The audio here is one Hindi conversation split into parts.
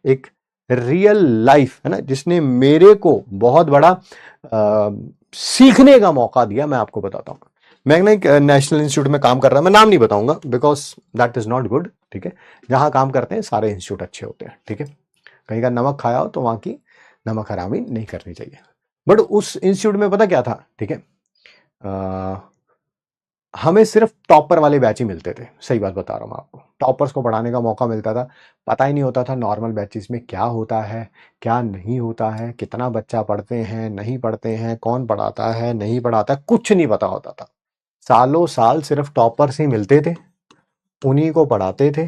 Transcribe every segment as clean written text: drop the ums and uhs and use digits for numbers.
एक रियल लाइफ है ना, जिसने मेरे को बहुत बड़ा सीखने का मौका दिया। मैं आपको बताता हूँ, मैं ना एक नेशनल इंस्टीट्यूट में काम कर रहा हूं, मैं नाम नहीं बताऊंगा because that is not good, ठीक है। जहां काम करते हैं सारे इंस्टीट्यूट अच्छे होते हैं, ठीक है। कहीं का नमक खाया हो तो वहां की नमक हरामी नहीं करनी चाहिए। बट उस इंस्टीट्यूट में पता क्या था, ठीक है, हमें सिर्फ टॉपर वाले बैच ही मिलते थे। सही बात बता रहा हूं मैं आपको, टॉपर्स को पढ़ाने का मौका मिलता था। पता ही नहीं होता था नॉर्मल बैचेस में क्या होता है, क्या नहीं होता है, कितना बच्चा पढ़ते हैं, नहीं पढ़ते हैं, कौन पढ़ाता है, नहीं पढ़ाता, कुछ नहीं पता होता था। सालों साल सिर्फ टॉपर्स ही मिलते थे, उन्हीं को पढ़ाते थे,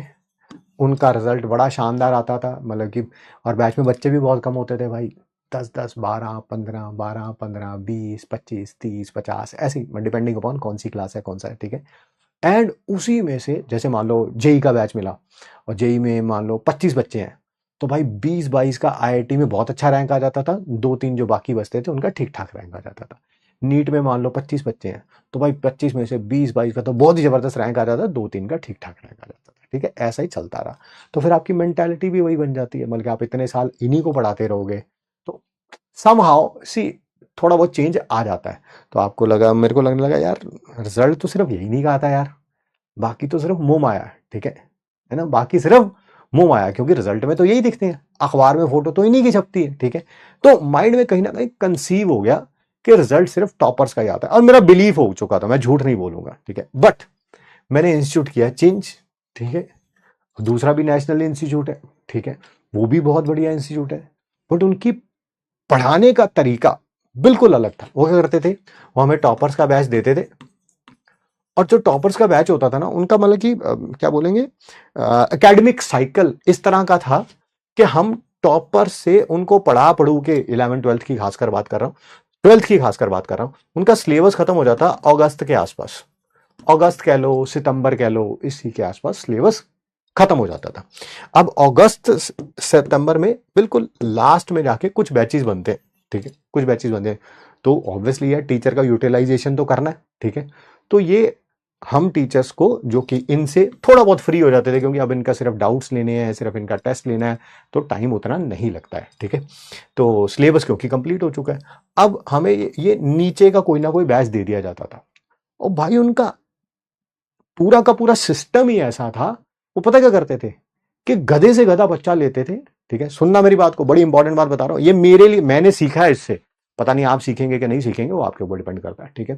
उनका रिजल्ट बड़ा शानदार आता था, मतलब कि। और बैच में बच्चे भी बहुत कम होते थे भाई, 10-10, 12-15, 12-15, 20-25, 30-50, ऐसे ही, डिपेंडिंग अपॉन कौन सी क्लास है, कौन सा है, ठीक है। एंड उसी में से जैसे मान लो जेई का बैच मिला, और जेई में मान लो 25 बच्चे हैं, तो भाई 20-22 का आईआईटी में बहुत अच्छा रैंक आ जाता था, 2-3 जो बाकी बचते थे उनका ठीक ठाक रैंक आ जाता था। नीट में मान लो 25 बच्चे हैं, तो भाई 25 में से 20-22 का तो बहुत ही जबरदस्त रैंक आ जाता था, 2-3 का ठीक ठाक रैंक आ जाता था, ठीक है। ऐसा ही चलता रहा, तो फिर आपकी मेंटालिटी भी वही बन जाती है, बल्कि आप इतने साल इन्हीं को पढ़ाते रहोगे तो समहाउ सी थोड़ा बहुत चेंज आ जाता है। तो आपको लगा, मेरे को लगने लगा यार रिजल्ट तो सिर्फ यही नहीं कहा था यार, बाकी तो सिर्फ मोह माया है, ठीक है ना, बाकी सिर्फ मोह माया, क्योंकि रिजल्ट में तो यही दिखते हैं, अखबार में फोटो तो इन्हीं की छपती है, ठीक है। तो माइंड में कहीं ना कहीं कंसीव हो गया कि रिजल्ट सिर्फ टॉपर्स का ही आता है, और मेरा बिलीफ हो चुका था, मैं झूठ नहीं बोलूंगा, ठीक है। बट मैंने इंस्टीट्यूट किया चेंज, ठीक है। दूसरा भी नेशनल इंस्टीट्यूट है, ठीक है, वो भी बहुत बढ़िया इंस्टीट्यूट है, बट उनकी पढ़ाने का तरीका बिल्कुल अलग था। वो क्या करते थे, वो हमें टॉपर्स का बैच देते थे, और जो टॉपर्स का बैच होता था ना, उनका मतलब कि क्या बोलेंगे, एकेडमिक साइकिल इस तरह का था कि हम टॉपर से उनको पढ़ा पढ़ू के 11th-12th की खासकर बात कर रहा हूँ, 12th की खासकर बात कर रहा हूँ, उनका सिलेबस खत्म हो जाता अगस्त के आसपास, अगस्त कह लो, सितंबर कह लो, इसी के आसपास सिलेबस खत्म हो जाता था। अब अगस्त सितंबर में बिल्कुल लास्ट में जाके कुछ बैचेस बनते हैं, ठीक है, कुछ बैचेस बनते हैं, तो ऑब्वियसली यार टीचर का यूटिलाइजेशन तो करना है, ठीक है। तो ये हम टीचर्स को जो कि इनसे थोड़ा बहुत फ्री हो जाते थे, क्योंकि अब इनका सिर्फ डाउट्स लेने हैं, सिर्फ इनका टेस्ट लेना है, तो टाइम उतना नहीं लगता है, ठीक है। तो सिलेबस क्योंकि कंप्लीट हो चुका है, अब हमें ये नीचे का कोई ना कोई बैच दे दिया जाता था, और भाई उनका पूरा का पूरा सिस्टम ही ऐसा था। वो पता क्या करते थे कि गधे से गधा बच्चा लेते थे, ठीक है। सुनना मेरी बात को, बड़ी इंपॉर्टेंट बात बता रहा हूं, ये मेरे लिए, मैंने सीखा है इससे, पता नहीं आप सीखेंगे कि नहीं सीखेंगे, वो आपके ऊपर डिपेंड करता है, ठीक है।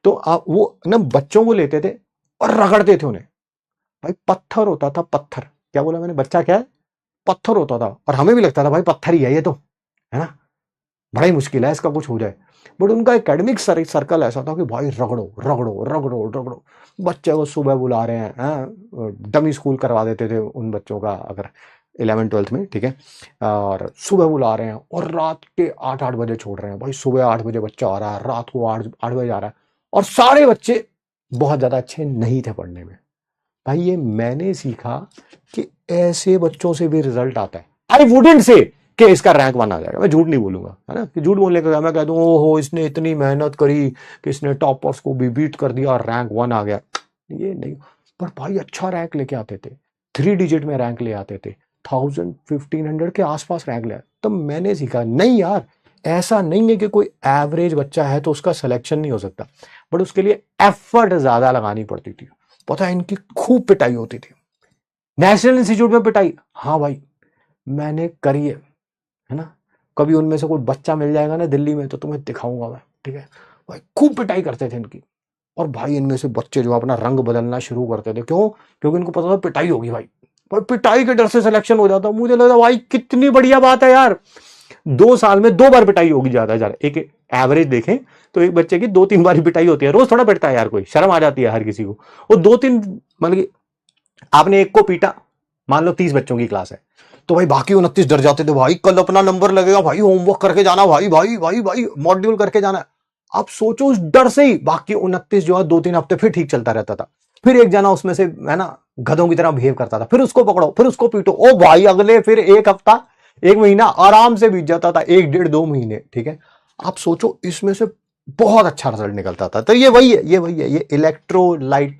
तो आप वो ना बच्चों को लेते थे और रगड़ते थे उन्हें, भाई पत्थर होता था, पत्थर, क्या बोला मैंने, बच्चा क्या है, पत्थर होता था, और हमें भी लगता था भाई पत्थर ही है ये तो, है ना, बड़ा ही मुश्किल है इसका कुछ हो जाए। बट उनका एकेडमिक सर्कल ऐसा था कि भाई रगड़ो रगड़ो रगड़ो रगड़ो, बच्चे को सुबह बुला रहे हैं, डमी स्कूल करवा देते थे उन बच्चों का अगर 11th-12th में, ठीक है, और सुबह बुला रहे हैं और रात के 8-8 बजे छोड़ रहे हैं, भाई सुबह 8 बजे बच्चा आ रहा है, रात को 8 बजे आ रहा है, और सारे बच्चे बहुत ज्यादा अच्छे नहीं थे पढ़ने में। भाई ये मैंने सीखा कि ऐसे बच्चों से भी रिजल्ट आता है। आई वुडेंट से कि इसका रैंक 1 आ जाएगा, मैं झूठ नहीं बोलूंगा, है ना, कि झूठ बोलने का मैं कह दूं ओहो इसने इतनी मेहनत करी कि इसने टॉपर्स को भी बीट कर दिया और रैंक 1 आ गया, ये नहीं। पर भाई अच्छा रैंक लेके आते थे, 3 डिजिट में रैंक ले आते थे, 1000-1500 के आसपास रैंक ले आते। तब मैंने सीखा नहीं यार, ऐसा नहीं है कि कोई एवरेज बच्चा है तो उसका सिलेक्शन नहीं हो सकता, बट उसके लिए एफर्ट ज्यादा लगानी पड़ती थी। पता है इनकी खूब पिटाई होती थी, नेशनल इंस्टीट्यूट में पिटाई, हाँ भाई मैंने करी है ना। कभी उनमें से कोई बच्चा मिल जाएगा ना दिल्ली में तो तुम्हें दिखाऊंगा मैं, ठीक है। भाई खूब पिटाई करते थे इनकी, और भाई इनमें से बच्चे जो अपना रंग बदलना शुरू करते थे, क्यों, क्योंकि इनको पता था पिटाई होगी भाई, भाई पिटाई के डर से सिलेक्शन हो जाता। मुझे लगा भाई कितनी बढ़िया बात है यार, 2 साल में 2 बार पिटाई होगी ज्यादा ज्यादा, एक एवरेज देखें तो एक बच्चे की 2-3 बार पिटाई होती है, रोज थोड़ा पिटता है यार कोई, शर्म आ जाती है हर किसी को। वो 2-3 मतलब आपने एक को पीटा, मान लो 30 बच्चों की क्लास है, तो भाई बाकी 29 डर जाते थे, भाई कल अपना नंबर लगेगा, भाई होमवर्क करके जाना, भाई भाई भाई भाई मॉड्यूल करके जाना। आप सोचो उस डर से ही बाकी 29 जो है 2-3 हफ्ते फिर ठीक चलता रहता था। फिर एक जना उसमें से है ना गधों की तरह बिहेव करता था, फिर उसको पकड़ो, फिर उसको पीटो, ओ भाई अगले फिर एक हफ्ता, एक महीना आराम से बीत जाता था, 1-1.5-2 महीने, ठीक है। आप सोचो इसमें से बहुत अच्छा रिजल्ट निकलता था। तो ये वही है, ये इलेक्ट्रोलाइटिक